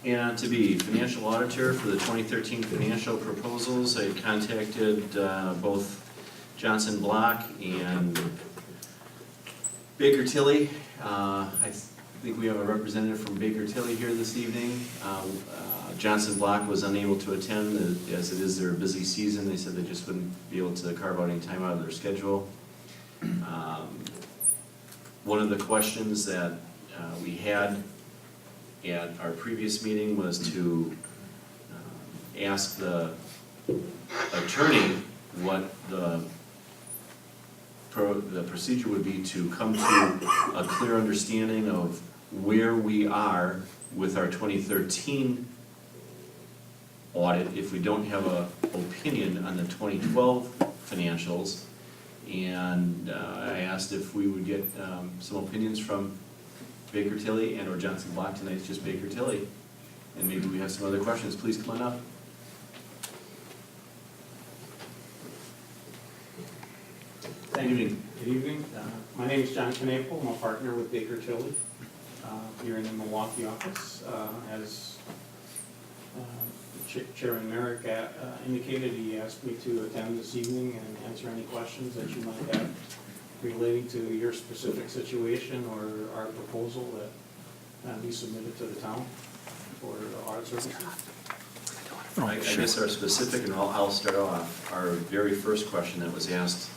And to be financial auditor for the 2013 financial proposals, I contacted both Johnson Block and Baker Tilly. I think we have a representative from Baker Tilly here this evening. Johnson Block was unable to attend as it is their busy season. They said they just wouldn't be able to carve out any time out of their schedule. One of the questions that we had at our previous meeting was to ask the attorney what the procedure would be to come to a clear understanding of where we are with our 2013 audit if we don't have an opinion on the 2012 financials. And I asked if we would get some opinions from Baker Tilly and or Johnson Block. Tonight it's just Baker Tilly. And maybe we have some other questions. Please come on up. Thank you. Good evening. My name is John Knepel. I'm a partner with Baker Tilly here in the Milwaukee office. As Chairman Merrick indicated, he asked me to attend this evening and answer any questions that you might have relating to your specific situation or our proposal that we submitted to the town for audit services. I guess our specific, and I'll start off, our very first question that was asked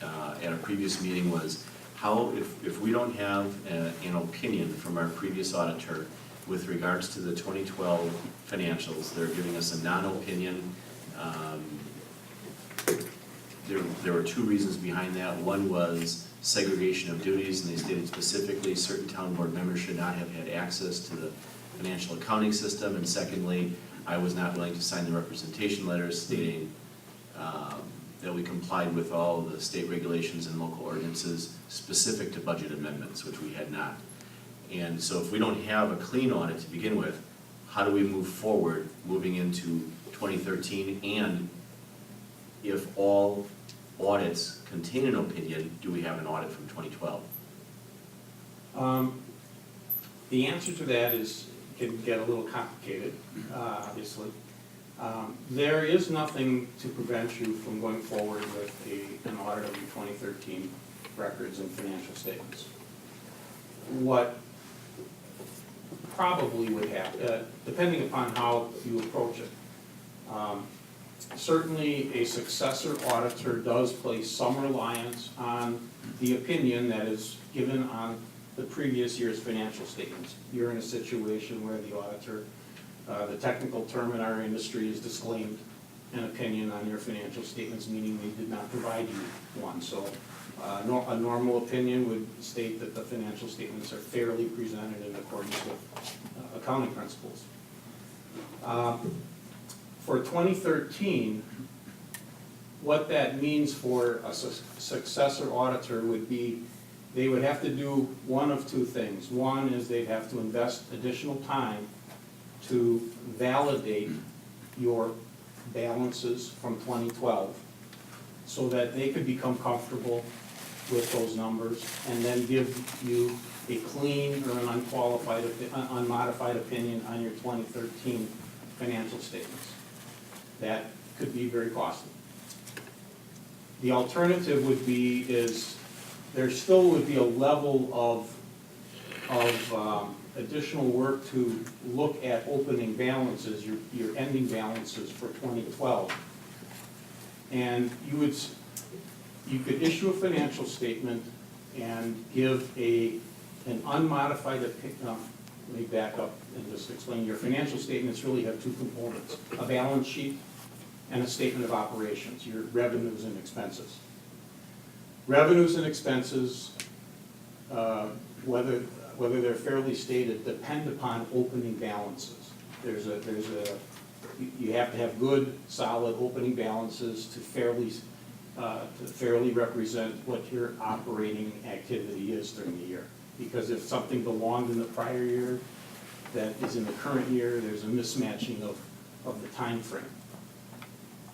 at a previous meeting was, how, if we don't have an opinion from our previous auditor with regards to the 2012 financials, they're giving us a non-opinion. There were two reasons behind that. One was segregation of duties, and they stated specifically certain town board members should not have had access to the financial accounting system. And secondly, I was not willing to sign the representation letters stating that we complied with all the state regulations and local ordinances specific to budget amendments, which we had not. And so if we don't have a clean audit to begin with, how do we move forward moving into 2013? And if all audits contain an opinion, do we have an audit from 2012? The answer to that can get a little complicated, obviously. There is nothing to prevent you from going forward with an audit of your 2013 records and financial statements. What probably would happen, depending upon how you approach it, certainly a successor auditor does place some reliance on the opinion that is given on the previous year's financial statements. You're in a situation where the auditor, the technical term in our industry is disclaimed an opinion on your financial statements, meaning they did not provide you one. So a normal opinion would state that the financial statements are fairly presented in accordance with accounting principles. For 2013, what that means for a successor auditor would be they would have to do one of two things. One is they'd have to invest additional time to validate your balances from 2012 so that they could become comfortable with those numbers and then give you a clean or an unmodified opinion on your 2013 financial statements. That could be very costly. The alternative would be there still would be a level of additional work to look at opening balances, your ending balances for 2012. And you could issue a financial statement and give an unmodified opinion. Let me back up and just explain. Your financial statements really have two components: a balance sheet and a statement of operations, your revenues and expenses. Revenues and expenses, whether they're fairly stated, depend upon opening balances. You have to have good, solid opening balances to fairly represent what your operating activity is during the year. Because if something belonged in the prior year that is in the current year, there's a mismatching of the time frame.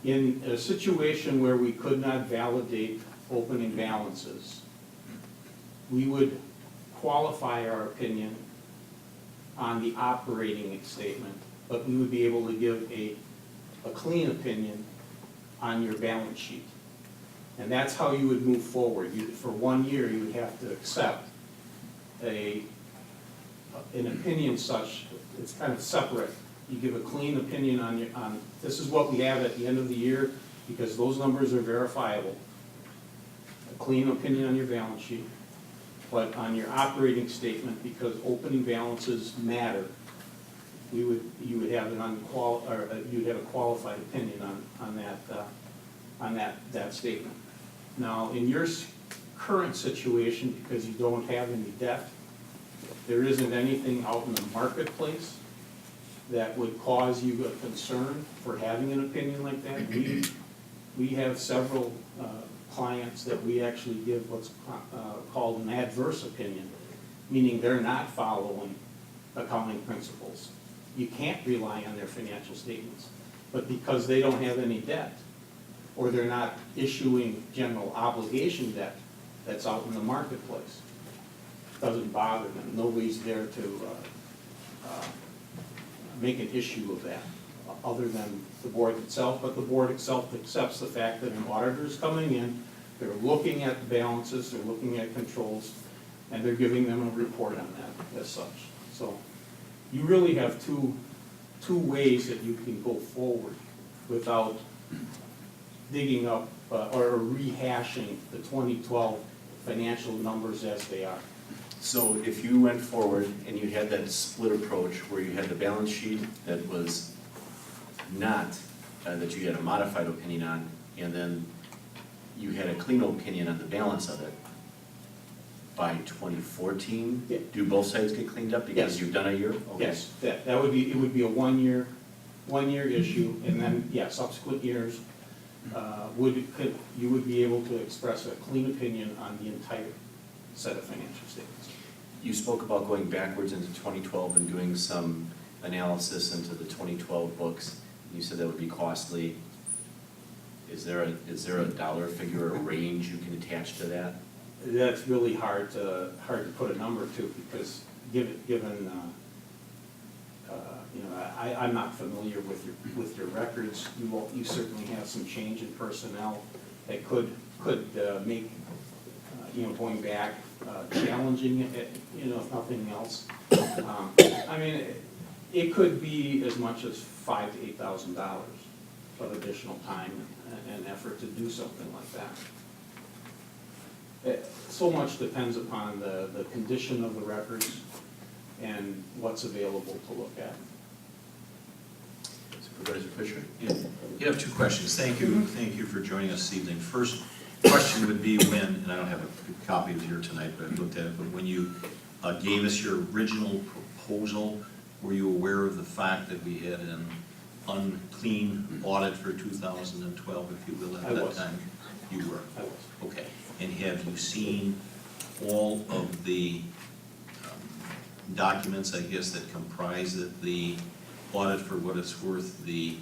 In a situation where we could not validate opening balances, we would qualify our opinion on the operating statement, but we would be able to give a clean opinion on your balance sheet. And that's how you would move forward. For 1 year, you would have to accept an opinion such, it's kind of separate. You give a clean opinion on this is what we have at the end of the year, because those numbers are verifiable. A clean opinion on your balance sheet, but on your operating statement, because opening balances matter, you would have you'd have a qualified opinion on that statement. Now, in your current situation, because you don't have any debt, there isn't anything out in the marketplace that would cause you a concern for having an opinion like that. We have several clients that we actually give what's called an adverse opinion, meaning they're not following accounting principles. You can't rely on their financial statements, but because they don't have any debt, or they're not issuing general obligation debt that's out in the marketplace, doesn't bother them. Nobody's there to make an issue of that, other than the board itself, but the board itself accepts the fact that an auditor is coming in, they're looking at the balances, they're looking at controls, and they're giving them a report on that as such. So you really have two ways that you can go forward without digging up or rehashing the 2012 financial numbers as they are. So if you went forward and you had that split approach where you had the balance sheet that was not, that you had a modified opinion on, and then you had a clean opinion on the balance of it, by 2014, Yeah. do both sides get cleaned up because Yes. you've done a year? Okay. Yes, that would be, it would be a one year issue, and then, yeah, subsequent years, you would be able to express a clean opinion on the entire set of financial statements. You spoke about going backwards into 2012 and doing some analysis into the 2012 books. You said that would be costly. Is there a dollar figure or range you can attach to that? That's really hard to put a number to, because given I'm not familiar with your records. You certainly have some change in personnel that could make going back challenging, if nothing else. I mean, it could be as much as $5,000 to $8,000 of additional time and effort to do something like that. So much depends upon the condition of the records and what's available to look at. Supervisor Fisher? Yeah, you have two questions. Thank you for joining us this evening. First question would be when, and I don't have a copy of it here tonight, but I've looked at it, but when you gave us your original proposal, were you aware of the fact that we had an unclean audit for 2012, if you will, at that time? You were? I was. Okay. And have you seen all of the documents, I guess, that comprise the audit for what it's worth, the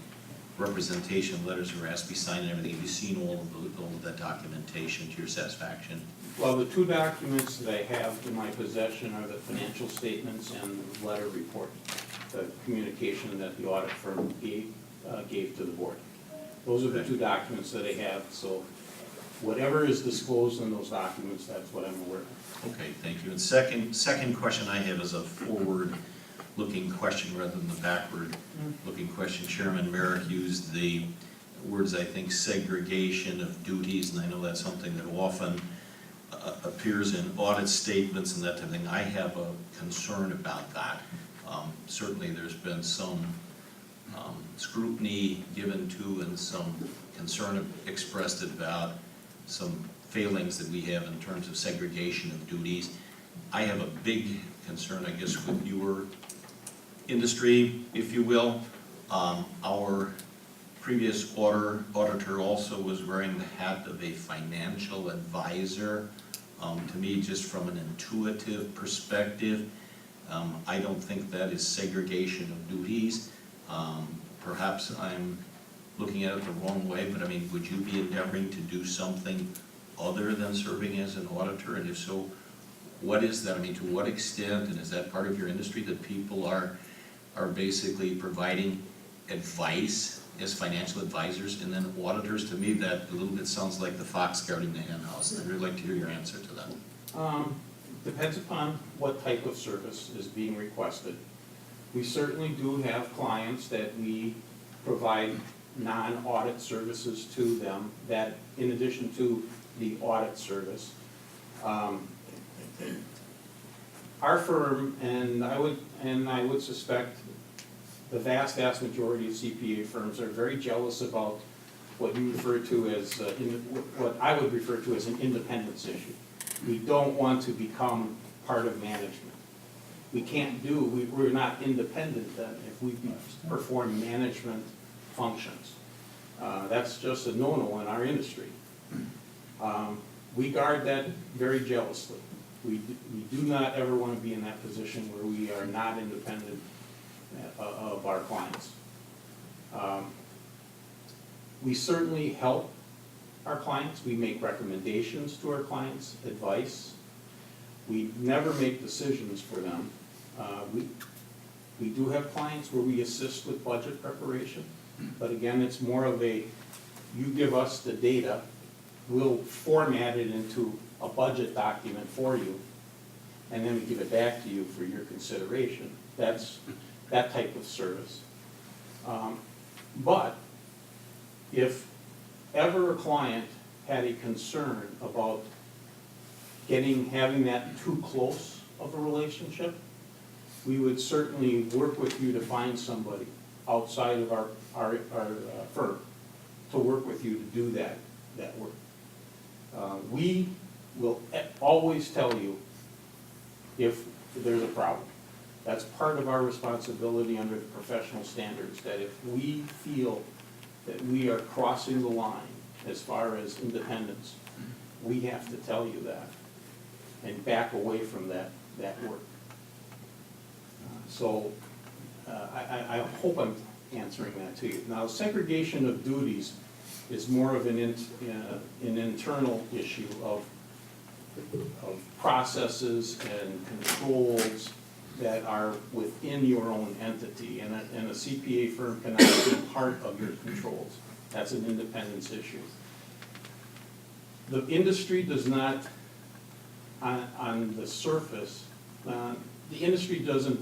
representation letters or has to be signed and everything? Have you seen all of that documentation to your satisfaction? Well, the two documents that I have in my possession are the financial statements and the letter report, the communication that the audit firm gave to the board. Those are the two documents that I have, so whatever is disclosed in those documents, that's what I'm aware of. Okay, thank you. And second question I have is a forward-looking question rather than the backward-looking question. Chairman Merrick used the words, I think, segregation of duties, and I know that's something that often appears in audit statements and that type of thing. I have a concern about that. Certainly there's been some scrutiny given to and some concern expressed about some failings that we have in terms of segregation of duties. I have a big concern, I guess, with your industry, if you will. Our previous auditor also was wearing the hat of a financial advisor. To me, just from an intuitive perspective, I don't think that is segregation of duties. Perhaps I'm looking at it the wrong way, but I mean, would you be endeavoring to do something other than serving as an auditor? And if so, what is that? I mean, to what extent, and is that part of your industry, that people are basically providing advice as financial advisors? And then auditors, to me, that a little bit sounds like the fox guarding the hen house. I'd really like to hear your answer to that. Depends upon what type of service is being requested. We certainly do have clients that we provide non-audit services to them, that in addition to the audit service. Our firm, and I would suspect the vast majority of CPA firms are very jealous about what you refer to as, what I would refer to as an independence issue. We don't want to become part of management. We can't we're not independent then if we perform management functions. That's just a no-no in our industry. We guard that very jealously. We do not ever want to be in that position where we are not independent of our clients. We certainly help our clients. We make recommendations to our clients, advice. We never make decisions for them. We do have clients where we assist with budget preparation, but again, it's more of a, you give us the data, we'll format it into a budget document for you, and then we give it back to you for your consideration. That's that type of service. But if ever a client had a concern about having that too close of a relationship, we would certainly work with you to find somebody outside of our firm to work with you to do that work. We will always tell you if there's a problem. That's part of our responsibility under the professional standards, that if we feel that we are crossing the line as far as independence, we have to tell you that and back away from that work. So I hope I'm answering that to you. Now, segregation of duties is more of an internal issue of processes and controls that are within your own entity, and a CPA firm cannot be part of your controls. That's an independence issue. The industry does not, on the surface, the industry doesn't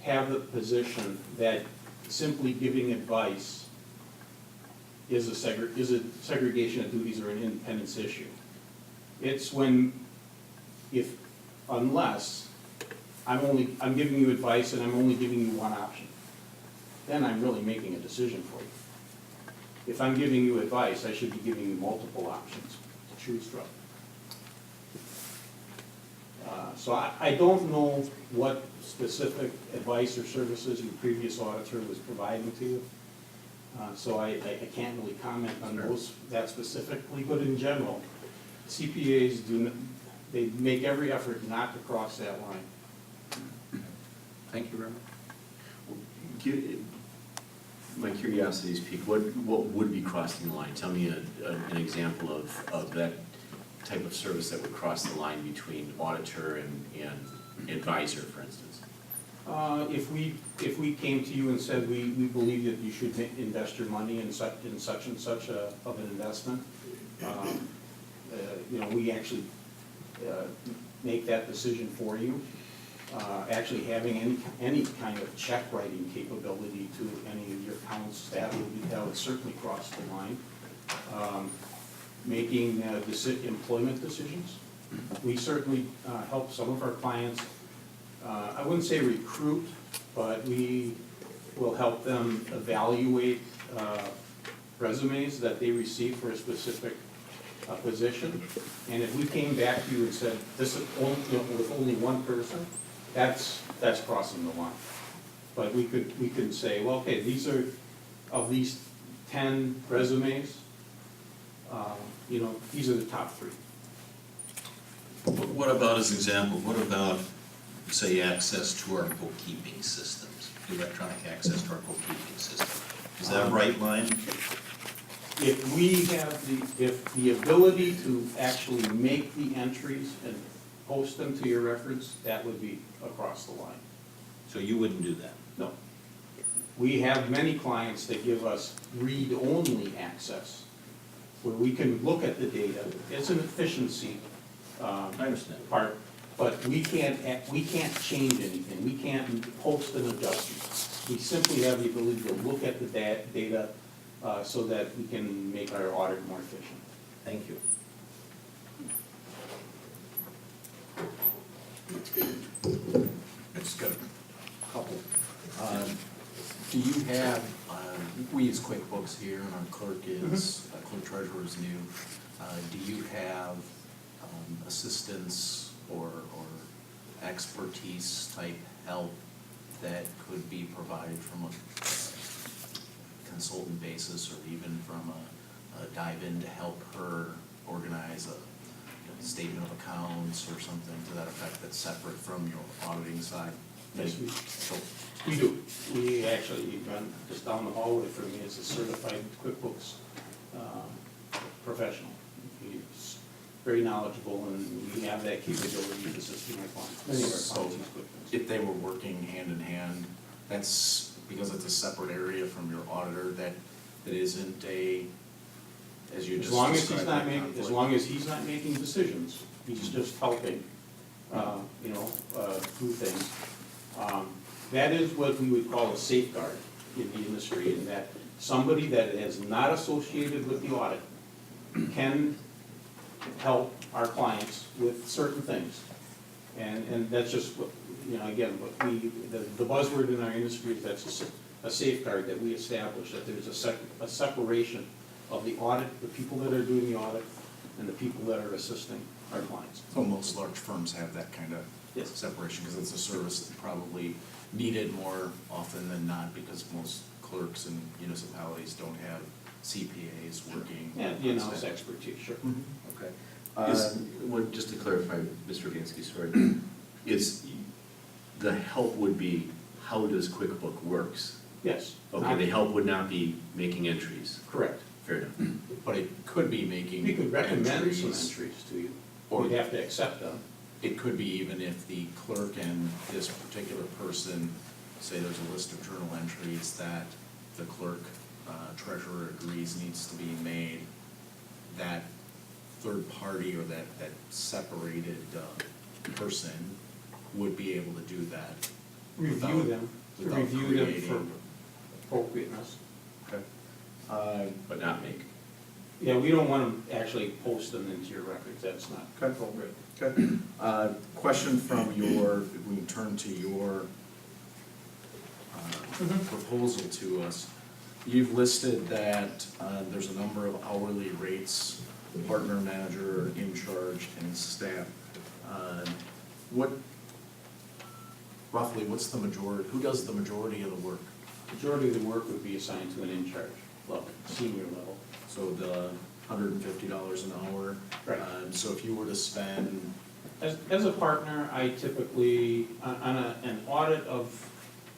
have the position that simply giving advice is a segregation of duties or an independence issue. It's unless I'm giving you advice and I'm only giving you one option, then I'm really making a decision for you. If I'm giving you advice, I should be giving you multiple options to choose from. So I don't know what specific advice or services your previous auditor was providing to you. So I can't really comment on that specifically, but in general, CPAs they make every effort not to cross that line. Thank you very much. My curiosity is piqued. What would be crossing the line? Tell me an example of that type of service that would cross the line between auditor and advisor, for instance. If we came to you and said we believe that you should invest your money in such and such of an investment, we actually make that decision for you. Actually having any kind of check writing capability to any of your accounts staff would certainly cross the line. Making employment decisions. We certainly help some of our clients, I wouldn't say recruit, but we will help them evaluate resumes that they receive for a specific position. And if we came back to you and said, this is with only one person, that's crossing the line. But we could say, well, okay, these are, of these 10 resumes, these are the top 3. What about, as an example, what about, say, access to our bookkeeping systems, electronic access to our bookkeeping system? Is that a right line? If we have if the ability to actually make the entries and post them to your records, that would be across the line. So you wouldn't do that? No. We have many clients that give us read-only access, where we can look at the data. It's an efficiency I understand. part, but we can't change anything. We can't post an adjustment. We simply have the ability to look at the data so that we can make our audit more efficient. Thank you. I just got a couple. Do you have, we use QuickBooks here, and our clerk treasurer is new. Do you have assistance or expertise type help that could be provided from a consultant basis, or even from a dive-in to help her organize a statement of accounts or something to that effect that's separate from your auditing side? Yes, we- So, We do. We actually run just down the hallway from me is a certified QuickBooks professional. He's very knowledgeable, and we have that capability to assist my clients. Many of our So, clients use QuickBooks. if they were working hand in hand, that's because it's a separate area from your auditor, that isn't a, as you As just long as he's described, not a making, conflict. as long as he's not making decisions, he's just helping, do things. That is what we would call a safeguard in the industry, in that somebody that is not associated with the audit can help our clients with certain things. And that's just what, again, what the buzzword in our industry is that's a safeguard that we establish, that there's a separation of the audit, the people that are doing the audit, and the people that are assisting our clients. So most large firms have that kind of Yes. separation, because it's a service that's probably needed more often than not, because most clerks and municipalities don't have CPAs working. And, it's expertise, sure. Okay. Just to clarify, Mr. Vansky, sorry, the help would be, how does QuickBook works? Yes. Okay, the help would not be making entries, Correct. fair enough. But it could be making We could recommend some entries. entries to you, Or- we'd have to accept them. It could be even if the clerk and this particular person, say there's a list of journal entries that the clerk, treasurer agrees needs to be made, that third party or that separated person would be able to do that. Review without- them, without review them for creating- appropriateness. Okay. But not make. Yeah, we don't want to actually post them into your records, that's not Okay. appropriate. Good. Question from if we can turn to your proposal to us. You've listed that there's a number of hourly rates, partner, manager, in charge, and staff. Roughly, what's the majority, who does the majority of the work? Majority of the work would be assigned to an in-charge level, senior level. So the $150 an hour? Right. So if you were to spend, As a partner, I typically, on an audit of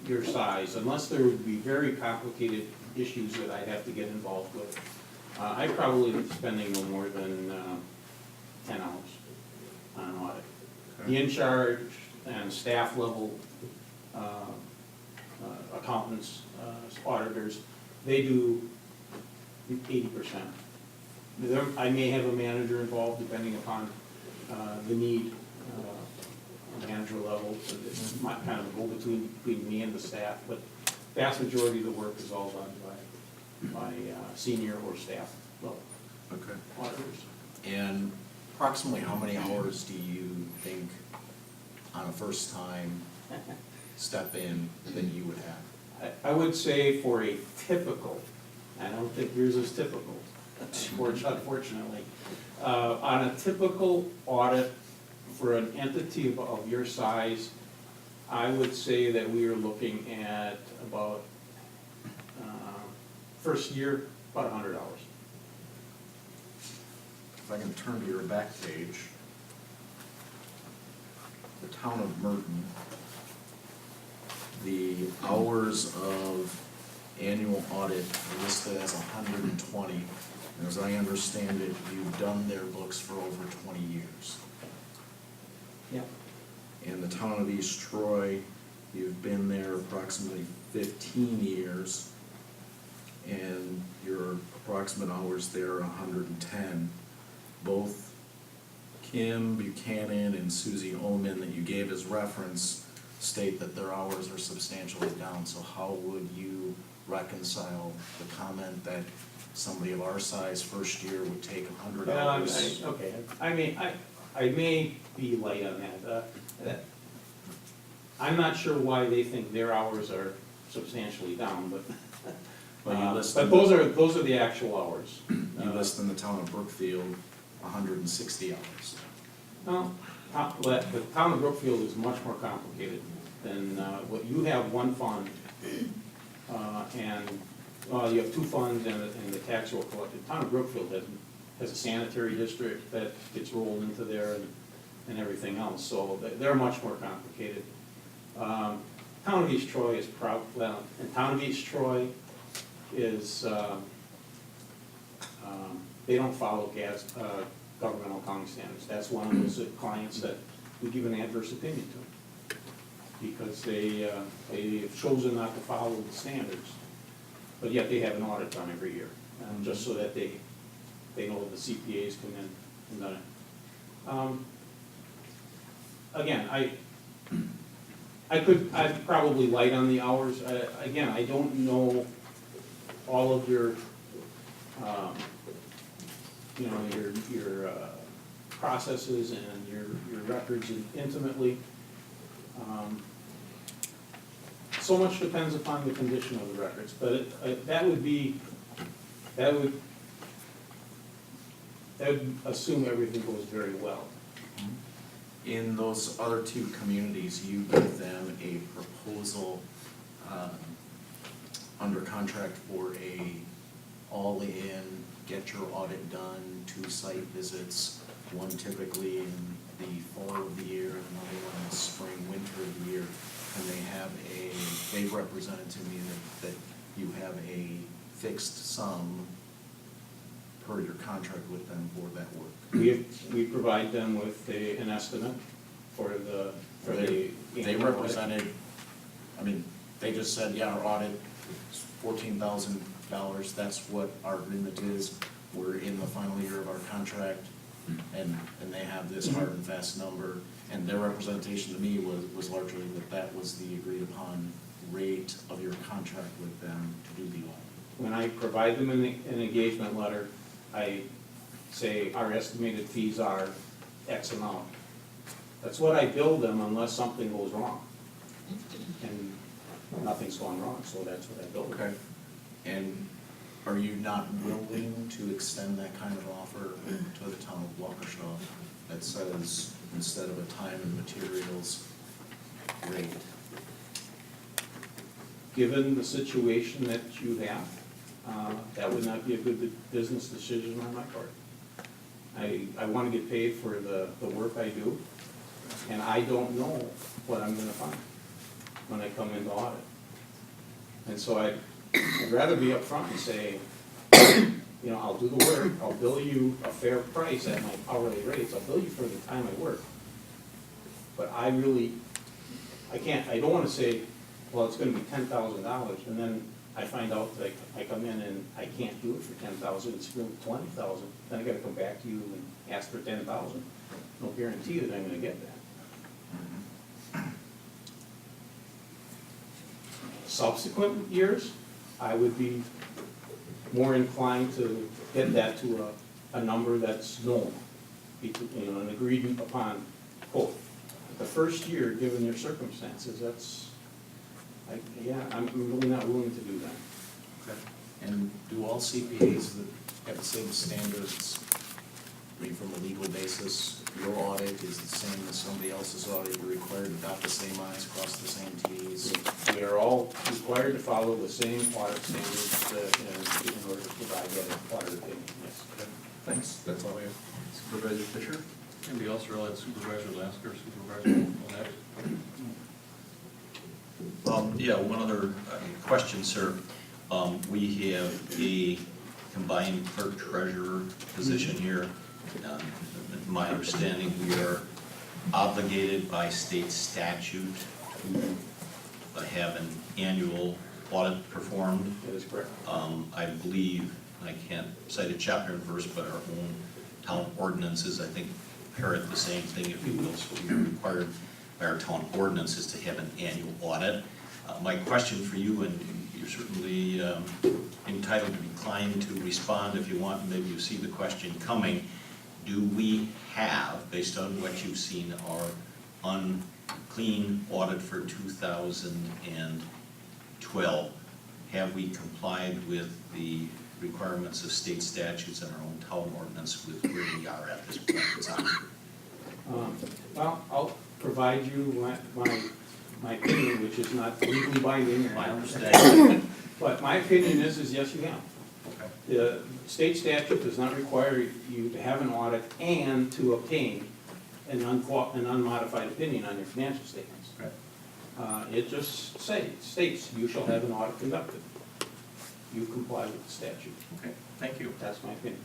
your size, unless there would be very complicated issues that I'd have to get involved with, I'd probably be spending no more than 10 hours on an audit. The in-charge and staff level accountants, auditors, they do 80%. I may have a manager involved depending upon the need, manager level, so it's my kind of go-between between me and the staff, but vast majority of the work is all done by senior or staff level okay. auditors. And approximately how many hours do you think on a first time step in that you would have? I would say for a typical, I don't think yours is typical, unfortunately. On a typical audit for an entity of your size, I would say that we are looking at about, first year, about 100 hours. If I can turn to your back page, the town of Merton, the hours of annual audit listed as 120. And as I understand it, you've done their books for over 20 years. Yeah. In the town of East Troy, you've been there approximately 15 years, and your approximate hours there are 110. Both Kim Buchanan and Susie Oman that you gave as reference state that their hours are substantially down, so how would you reconcile the comment that somebody of our size first year would take 100 hours? Okay, I mean, I may be light on that. I'm not sure why they think their hours are substantially down, but, Well, you list but them- those are the actual hours. You list in the town of Brookfield 160 hours. No, the town of Brookfield is much more complicated than, what you have one fund, and, you have two funds and the tax roll collected. Town of Brookfield has a sanitary district that gets rolled into there and everything else, so they're much more complicated. Town of East Troy is and Town of East Troy is, they don't follow governmental accounting standards. That's one of those clients that we give an adverse opinion to, because they've chosen not to follow the standards, but yet they have an audit done every year, just so that they know the CPAs come in and done it. Again, I'd probably light on the hours. Again, I don't know all of your, your processes and your records intimately. So much depends upon the condition of the records, but that would assume everything goes very well. In those other two communities, you give them a proposal under contract for a all-in, get your audit done, 2 site visits, one typically in the fall of the year and another one in the spring, winter of the year. And they've represented to me that you have a fixed sum per your contract with them for that work. We provide them with an estimate for the. They represented, I mean, they just said, yeah, our audit is $14,000, that's what our agreement is. We're in the final year of our contract, and they have this hard and fast number. And their representation to me was largely that was the agreed upon rate of your contract with them to do the audit. When I provide them an engagement letter, I say our estimated fees are X amount. That's what I bill them unless something goes wrong. And nothing's gone wrong, so that's what I bill them. Okay. And are you not willing to extend that kind of offer to the town of Waukesha that says instead of a time and materials rate? Given the situation that you have, that would not be a good business decision on my part. I want to get paid for the work I do, and I don't know what I'm gonna find when I come into audit. And so I'd rather be upfront and say, I'll do the work, I'll bill you a fair price at my hourly rates, I'll bill you for the time I work. But I don't wanna say, well, it's gonna be $10,000, and then I find out that I come in and I can't do it for $10,000, it's really $20,000, then I gotta come back to you and ask for $10,000. No guarantee that I'm gonna get that. Subsequent years, I would be more inclined to get that to a number that's known, an agreed upon quote. The first year, given your circumstances, I'm really not willing to do that. Okay. And do all CPAs that have the same standards, I mean, from a legal basis, your audit is the same as somebody else's audit, you're required to dot the same I's, cross the same T's? We are all required to follow the same audit standards in order to provide that audit opinion, yes. Thanks, that's all I have. Supervisor Fisher? Anybody else related Supervisor Lasker, Supervisor Onet? Yeah, one other question, sir. We have a combined clerk treasurer position here. My understanding, we are obligated by state statute to have an annual audit performed. That is correct. I believe, I can't cite a chapter and verse, but our own town ordinances, I think, parrot the same thing, if you will. So we are required by our town ordinances to have an annual audit. My question for you, and you're certainly entitled to decline to respond if you want, maybe you see the question coming. Do we have, based on what you've seen, our unclean audit for 2012, have we complied with the requirements of state statutes and our own town ordinance with where we are at this point in time? Well, I'll provide you my opinion, which is not legally binding. I understand. But my opinion is yes, you have. Okay. The state statute does not require you to have an audit and to obtain an unmodified opinion on your financial statements. Right. It just states you shall have an audit conducted. You comply with the statute. Okay, thank you. That's my opinion.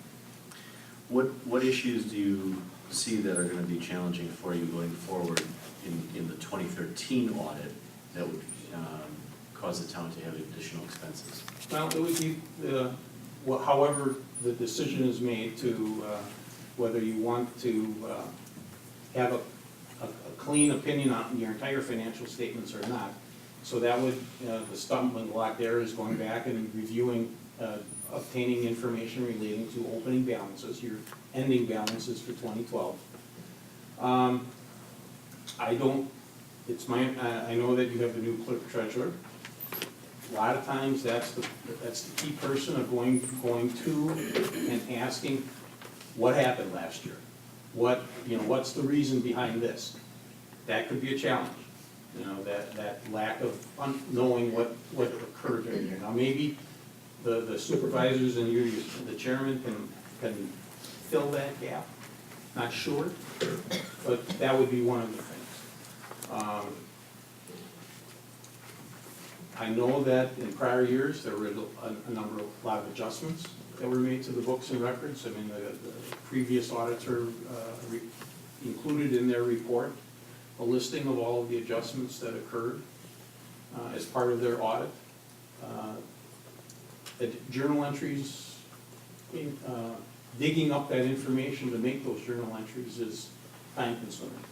What issues do you see that are gonna be challenging for you going forward in the 2013 audit that would cause the town to have additional expenses? Well, it would be, however the decision is made to, whether you want to have a clean opinion on your entire financial statements or not. So that would, the stumbling block there is going back and reviewing, obtaining information relating to opening balances, your ending balances for 2012. I know that you have a new clerk treasurer. A lot of times, that's the key person of going to and asking, what happened last year? What's the reason behind this? That could be a challenge, that lack of knowing what occurred during the year. Now, maybe the supervisors and you, the chairman, can fill that gap, not sure, but that would be one of the things. I know that in prior years, there were a lot of adjustments that were made to the books and records. I mean, the previous auditor included in their report a listing of all of the adjustments that occurred as part of their audit. The journal entries, digging up that information to make those journal entries is time consuming.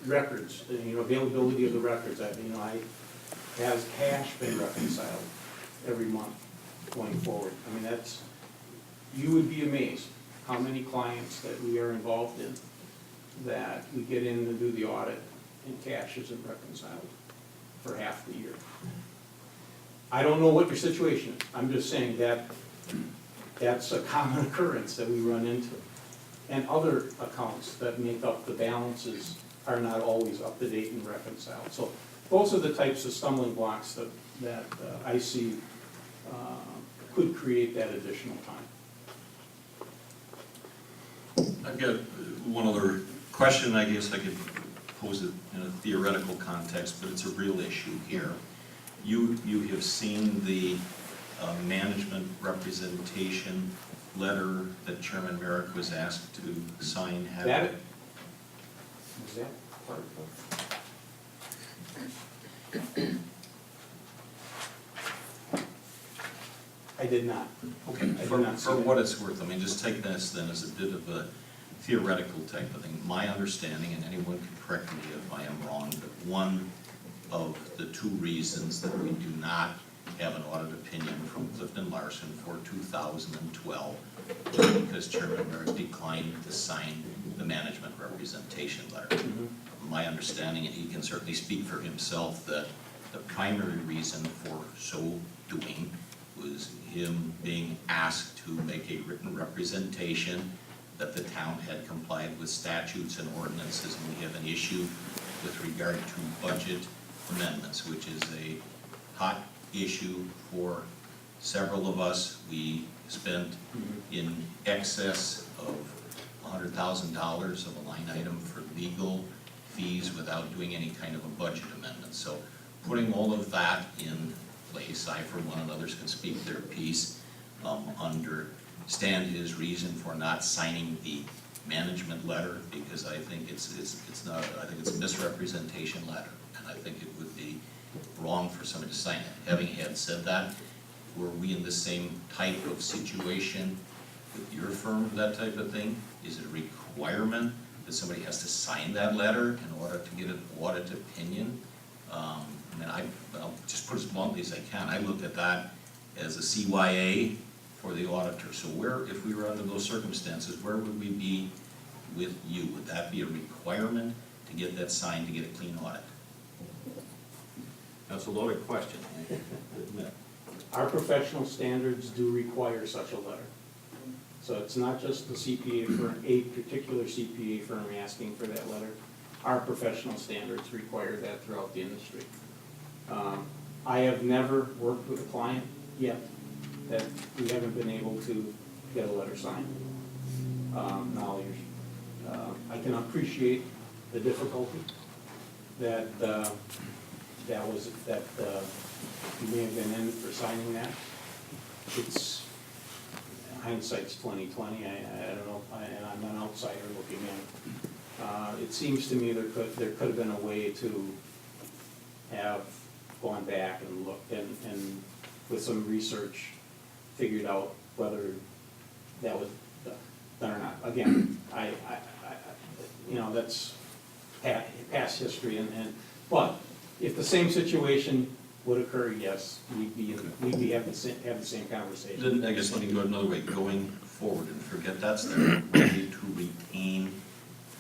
Records, availability of the records, has cash been reconciled every month going forward? I mean, you would be amazed how many clients that we are involved in that we get in to do the audit and cash isn't reconciled for half the year. I don't know what your situation is. I'm just saying that that's a common occurrence that we run into. And other accounts that make up the balances are not always up to date and reconciled. So those are the types of stumbling blocks that I see could create that additional time. I've got one other question, I guess I could pose it in a theoretical context, but it's a real issue here. You have seen the management representation letter that Chairman Merrick was asked to sign. Is that part of it? I did not. Okay, for what it's worth, I mean, just take this then as a bit of a theoretical type of thing. My understanding, and anyone can correct me if I am wrong, but one of the two reasons that we do not have an audit opinion from Clifton Larson for 2012 was because Chairman Merrick declined to sign the management representation letter. My understanding, and he can certainly speak for himself, that the primary reason for so doing was him being asked to make a written representation that the town had complied with statutes and ordinances, and we have an issue with regard to budget amendments, which is a hot issue for several of us. We spent in excess of $100,000 of a line item for legal fees without doing any kind of a budget amendment. So putting all of that in place. I, for one, and others can speak their piece, understand his reason for not signing the management letter, because I think it's not, I think it's a misrepresentation letter, and I think it would be wrong for somebody to sign it. Having had said that, were we in the same type of situation with your firm for that type of thing? Is it a requirement that somebody has to sign that letter in order to get an audit opinion? I mean, I'll just put it as bluntly as I can, I looked at that as a CYA for the auditor. So where, if we were under those circumstances, where would we be with you? Would that be a requirement to get that signed to get a clean audit? That's a loaded question, I admit. Our professional standards do require such a letter. So it's not just the CPA firm, a particular CPA firm asking for that letter. Our professional standards require that throughout the industry. I have never worked with a client yet that we haven't been able to get a letter signed. Now, I can appreciate the difficulty that you may have been in for signing that. It's, hindsight's 20/20, I don't know, and I'm an outsider looking in. It seems to me there could have been a way to have gone back and looked and with some research, figured out whether that was done or not. Again, you know, that's past history but if the same situation would occur, yes, we'd have the same conversation. Then I guess let me go another way, going forward, and forget that's there, ready to retain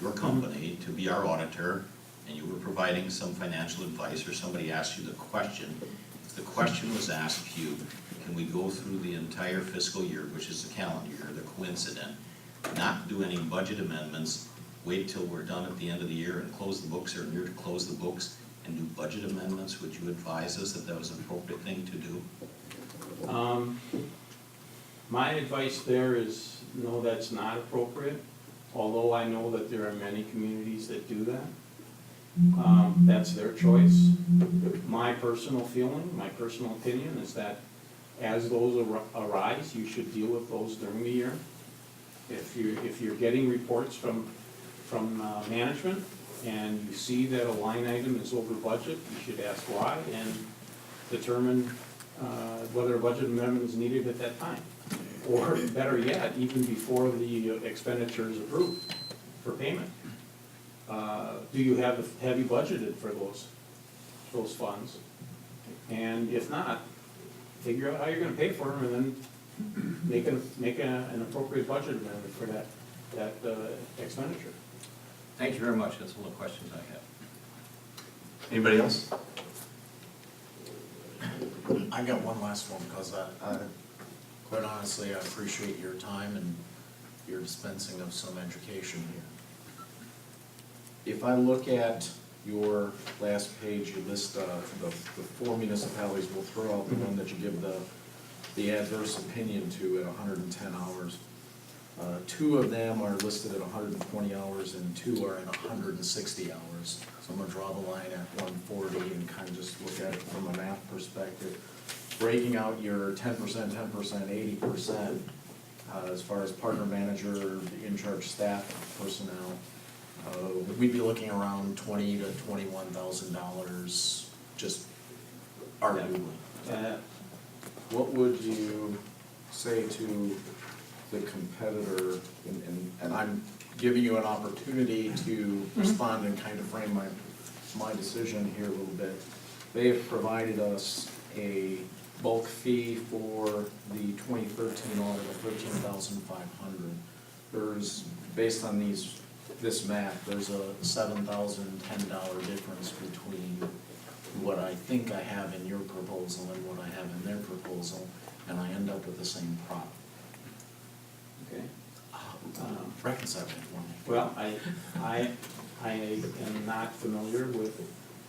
your company to be our auditor, and you were providing some financial advice, or somebody asked you the question. If the question was asked you, can we go through the entire fiscal year, which is the calendar year, the coincident, not do any budget amendments, wait till we're done at the end of the year and close the books, or near to close the books, and do budget amendments? Would you advise us that that was an appropriate thing to do? My advice there is, no, that's not appropriate, although I know that there are many communities that do that. That's their choice. My personal feeling, my personal opinion is that as those arise, you should deal with those during the year. If you're getting reports from management, and you see that a line item is over budget, you should ask why and determine whether a budget amendment is needed at that time. Or better yet, even before the expenditure is approved for payment. Do you have you budgeted for those funds? And if not, figure out how you're gonna pay for them and then make an appropriate budget amendment for that expenditure. Thank you very much, that's all the questions I have. Anybody else? I got one last one, because quite honestly, I appreciate your time and your dispensing of some education here. If I look at your last page, you list the 4 municipalities. We'll throw out the one that you give the adverse opinion to at 110 hours. 2 of them are listed at 120 hours and 2 are at 160 hours. So I'm gonna draw the line at 140 and kind of just look at it from a math perspective. Breaking out your 10%, 10%, 80%, as far as partner manager, in-charge staff personnel, we'd be looking around $20,000 to $21,000, just arguably. What would you say to the competitor, and I'm giving you an opportunity to respond and kind of frame my decision here a little bit. They have provided us a bulk fee for the 2013 audit of $13,500. There's, based on this math, there's a $7,010 difference between what I think I have in your proposal and what I have in their proposal, and I end up with the same product. Okay. Reconcile that for me. Well, I am not familiar with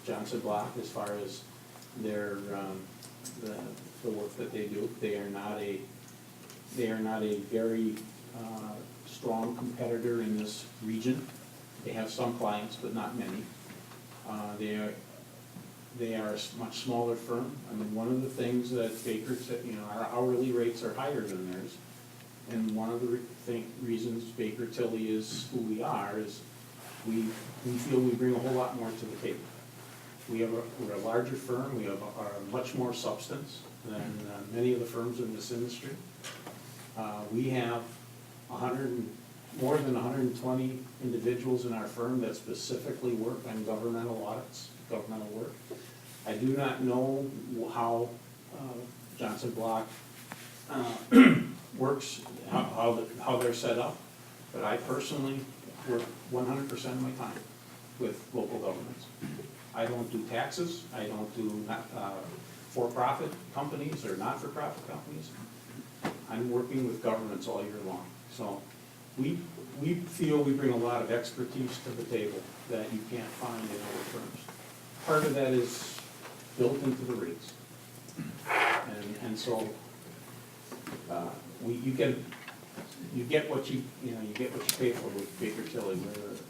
Johnson Block as far as their, the work that they do. They are not a very strong competitor in this region. They have some clients, but not many. They are a much smaller firm. I mean, one of the things that Baker said, you know, our hourly rates are higher than theirs. And one of the reasons Baker Tilly is who we are is we feel we bring a whole lot more to the table. We're a larger firm, we have much more substance than many of the firms in this industry. We have more than 120 individuals in our firm that specifically work on governmental audits, governmental work. I do not know how Johnson Block works, how they're set up, but I personally work 100% of my time with local governments. I don't do taxes, I don't do for-profit companies or not-for-profit companies. I'm working with governments all year long. So we feel we bring a lot of expertise to the table that you can't find in other firms. Part of that is built into the rates. And so you get what you pay for with Baker Tilly.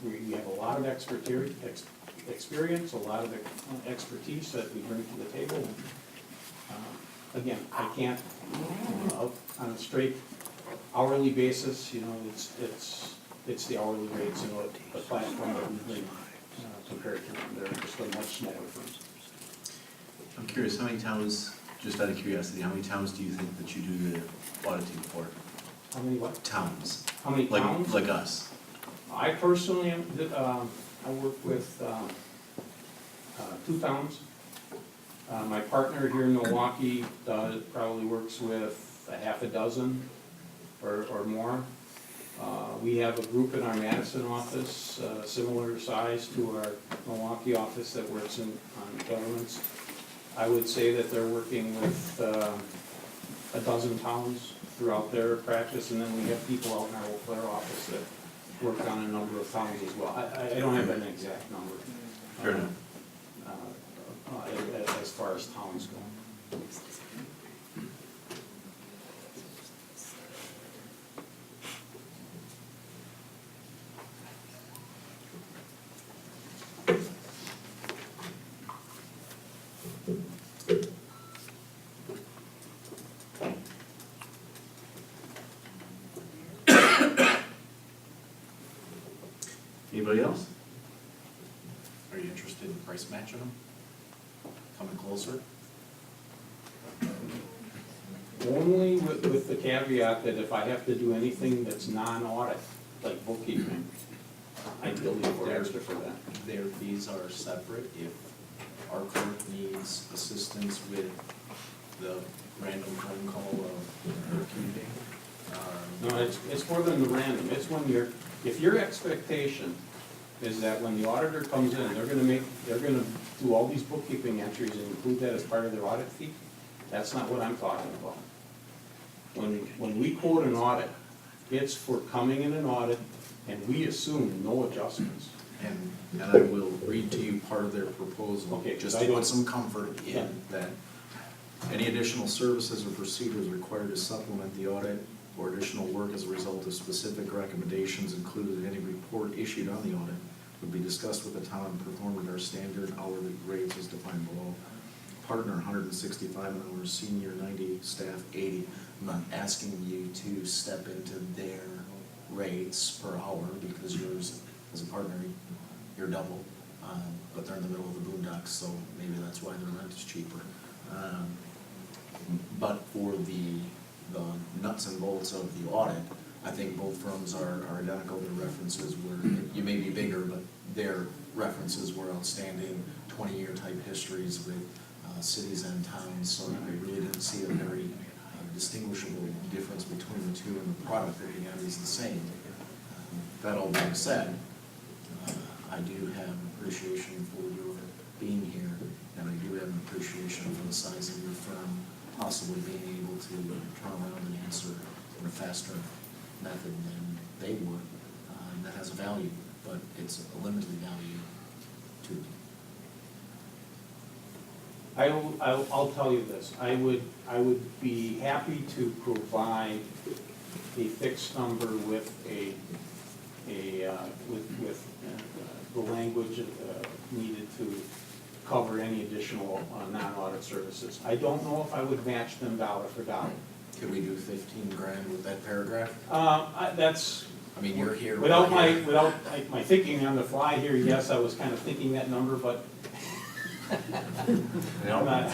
We have a lot of experience, a lot of expertise that we bring to the table. Again, I can't, on a straight hourly basis, you know, it's the hourly rates and what the platform that we bring compared to them. They're just a much smaller firms. I'm curious, how many towns, just out of curiosity, how many towns do you think that you do the auditing for? How many what? Towns. How many towns? Like us. I personally am, I work with 2 towns. My partner here in Milwaukee probably works with a half a dozen or more. We have a group in our Madison office, similar size to our Milwaukee office that works on governments. I would say that they're working with a dozen towns throughout their practice, and then we have people out in our Eau Claire office that work on a number of towns as well. I don't have an exact number. Fair enough. As far as towns go. Anybody else? Are you interested in price matching them? Coming closer? Only with the caveat that if I have to do anything that's non-audit, like bookkeeping, I bill you for extra for that. Their fees are separate. If our clerk needs assistance with the random phone call of bookkeeping, No, it's more than the random, it's when if your expectation is that when the auditor comes in, they're gonna do all these bookkeeping entries and include that as part of their audit fee, that's not what I'm talking about. When we quote an audit, it's for coming in an audit, and we assume no adjustments. and I will read to you part of their proposal, Okay, just I to don't- put some comfort Yeah. in that any additional services or procedures required to supplement the audit or additional work as a result of specific recommendations included in any report issued on the audit would be discussed with the town and performed at our standard hourly rates as defined below. Partner 165 an hour, senior 90, staff 80. I'm not asking you to step into their rates per hour because yours, as a partner, you're double. But they're in the middle of the boondocks, so maybe that's why their rent is cheaper. But for the nuts and bolts of the audit, I think both firms are identical. Their references were, you may be bigger, but their references were outstanding, 20-year type histories with cities and towns, so I really didn't see a very distinguishable difference between the two, and the product at the end is the same. That all being said, I do have appreciation for your being here, and I do have an appreciation for the size of your firm, possibly being able to turn around and answer in a faster method than they would. And that has a value, but it's a limited value too. I'll tell you this, I would be happy to provide a fixed number with with the language needed to cover any additional non-audit services. I don't know if I would match them dollar for dollar. Could we do 15 grand with that paragraph? That's, I mean, you're here. without we're here. my thinking on the fly here, yes, I was kind of thinking that number, but I'm not.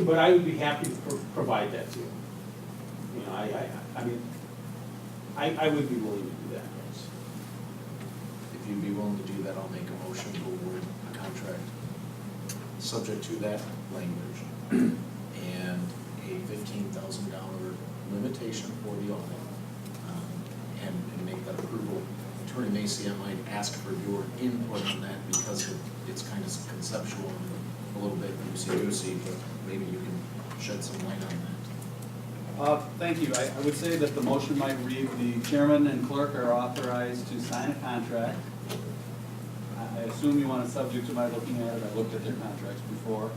But I would be happy to provide that to you. You know, I mean, I would be willing to do that, yes. If you'd be willing to do that, I'll make a motion to award a contract subject to that language and a $15,000 limitation for the audit, and make that approval. Attorney Macy, I might ask for your input on that because it's kind of conceptual and a little bit loosey-goosey, but maybe you can shed some light on that. Thank you. I would say that the motion might read, the chairman and clerk are authorized to sign a contract. I assume you want it subject to my looking at it. I looked at their contracts before.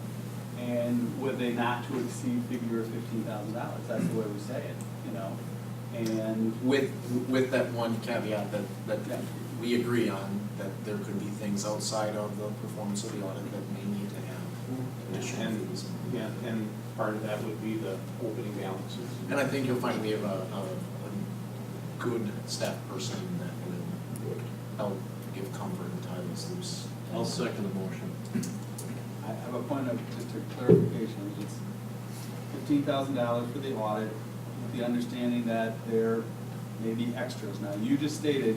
And with a not to exceed figure of $15,000. That's the way we say it, you know? And With that one caveat that we agree on, that there could be things outside of the performance of the audit that may need to have additional And, fees. yeah, and part of that would be the opening balances. And I think you'll find we have a good staff person that would help give comfort and tie this loose. I'll second the motion. I have a point of just a clarification. It's $15,000 for the audit, with the understanding that there may be extras. Now, you just stated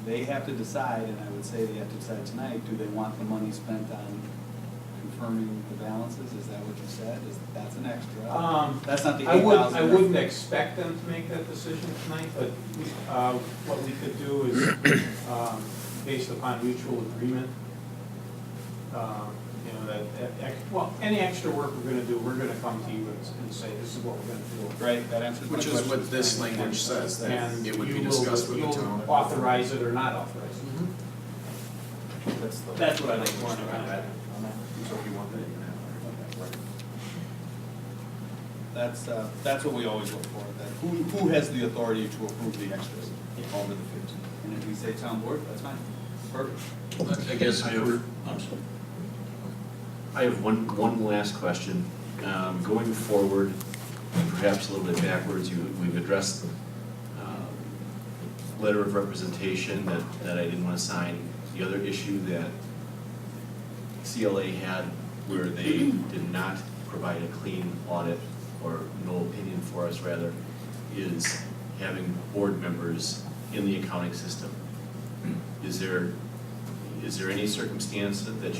they have to decide, and I would say they have to decide tonight, do they want the money spent on confirming the balances? Is that what you said? That's an extra? That's not the $8,000. I wouldn't expect them to make that decision tonight, but what we could do is, based upon mutual agreement, you know, well, any extra work we're gonna do, we're gonna come to you and say, this is what we're gonna do. Right, that answers my Which question. is what this language says, that And it would be you will- discussed with the town. You'll authorize it or not authorize it. That's what I'd like to know. That's what we always look for, that who has the authority to approve the extras over the 15? And if we say town board, that's fine, perfect. I guess I have one last question. Going forward, and perhaps a little bit backwards, we've addressed letter of representation that I didn't want to sign. The other issue that CLA had where they did not provide a clean audit, or no opinion for us rather, is having board members in the accounting system. Is there any circumstance that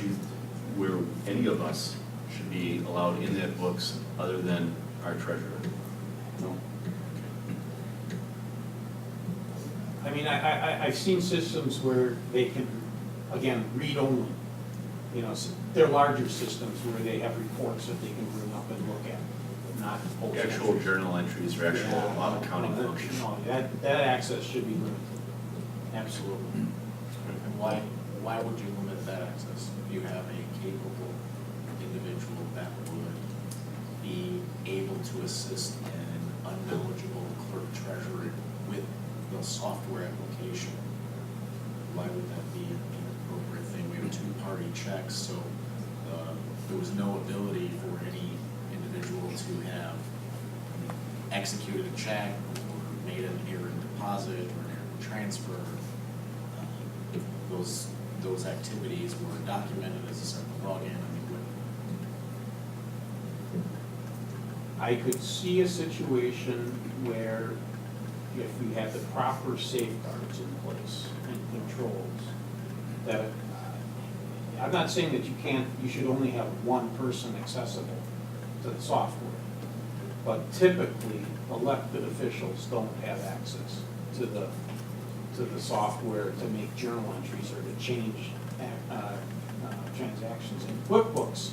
where any of us should be allowed in that books other than our treasurer? No. I mean, I've seen systems where they can, again, read only. You know, they're larger systems where they have reports that they can bring up and look at, but not whole Actual entries. journal entries or actual Yeah, accounting no, function? No, that access should be limited, absolutely. And why would you limit that access? If you have a capable individual that would be able to assist an unknowledgeable clerk treasurer with the software application, why would that be an inappropriate thing? We have two-party checks, so there was no ability for any individual to have executed a check or made an errant deposit or an errant transfer. Those activities were documented as a separate login. I mean, I could see a situation where if we had the proper safeguards in place and controls, that, I'm not saying that you should only have one person accessible to the software, but typically elected officials don't have access to the software to make journal entries or to change transactions. And QuickBooks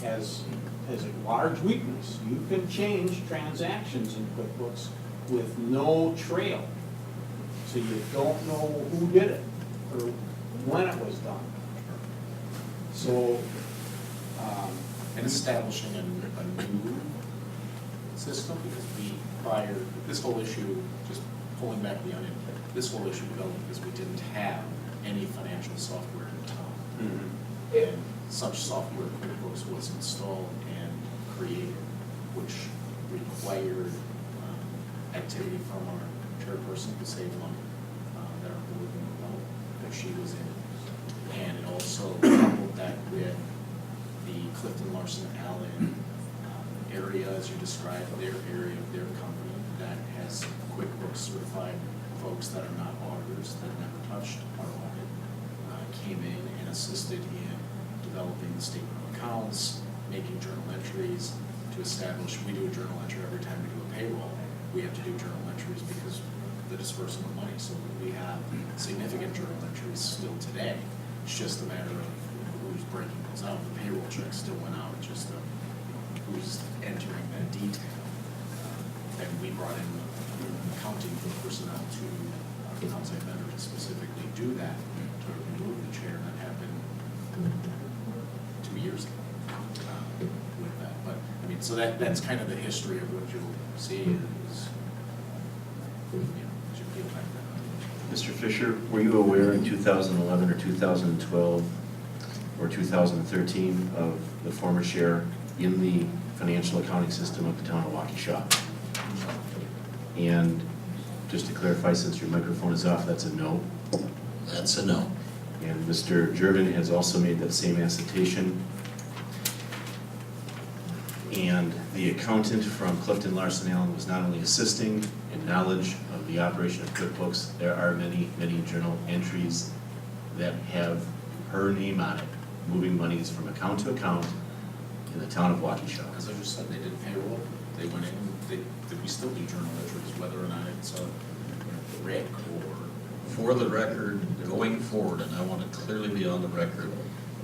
has a large weakness. You can change transactions in QuickBooks with no trail. So you don't know who did it or when it was done. So, and establishing a new system, because this whole issue, just pulling back the onion, this whole issue developed because we didn't have any financial software in town. And such software, QuickBooks, was installed and created, which required activity from our chairperson to save money that our board didn't know that she was in. And it also coupled that with the Clifton Larson Allen area, as you described, their area of their company that has QuickBooks certified folks that are not auditors, that never touched our audit, came in and assisted in developing the statement of accounts, making journal entries to establish, we do a journal entry every time we do a payroll. We have to do journal entries because of the disbursement of money. So we have significant journal entries still today. It's just a matter of who's breaking those out. The payroll check still went out, it's just who's entering that detail. And we brought in accounting for personnel to outside vendor to specifically do that, to remove the chair. That happened 2 years ago with that. But, I mean, so that's kind of the history of what you'll see is, you know, as you peel back that. Mr. Fisher, were you aware in 2011 or 2012 or 2013 of the former chair in the financial accounting system of the town of Waukesha? And just to clarify, since your microphone is off, that's a no. That's a no. And Mr. Jervin has also made that same assertion. And the accountant from Clifton Larson Allen was not only assisting in knowledge of the operation of QuickBooks, there are many, many journal entries that have her name on it, moving monies from account to account in the town of Waukesha. As I just said, they did payroll, they went in, we still do journal entries, whether or not it's a RIC or. For the record, going forward, and I want to clearly be on the record,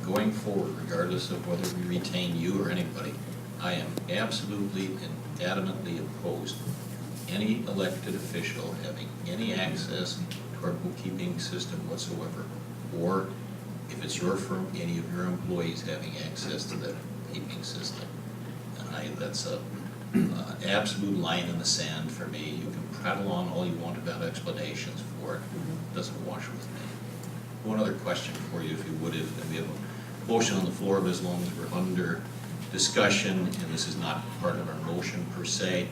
going forward, regardless of whether we retain you or anybody, I am absolutely and adamantly opposed to any elected official having any access to our bookkeeping system whatsoever, or if it's your firm, any of your employees having access to that bookkeeping system. And that's a absolute line in the sand for me. You can prattle on all you want about explanations for it. It doesn't wash with me. One other question for you, if you would, if we have a motion on the floor, but as long as we're under discussion, and this is not part of our motion per se,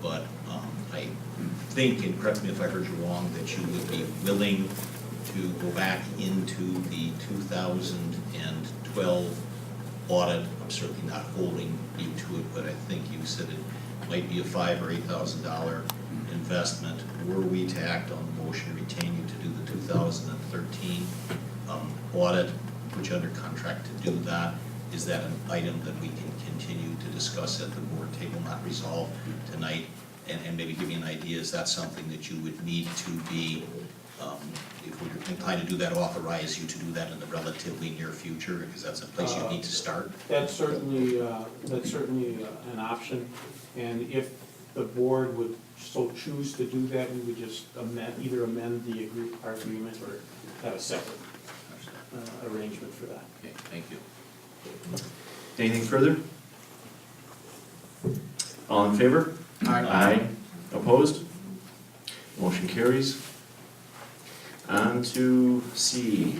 but I think, and correct me if I heard you wrong, that you would be willing to go back into the 2012 audit. I'm certainly not holding you to it, but I think you said it might be a $5,000 or $8,000 investment. Were we to act on the motion, retain you to do the 2013 audit, put you under contract to do that, is that an item that we can continue to discuss at the board table, not resolve tonight? And maybe give me an idea, is that something that you would need to be, if we're inclined to do that, authorize you to do that in the relatively near future, because that's a place you need to start? That's certainly an option, and if the board would so choose to do that, we would just either amend the our agreement or have a separate arrangement for that. Okay, thank you. Anything further? All in favor? Aye. Opposed? Motion carries. On to C,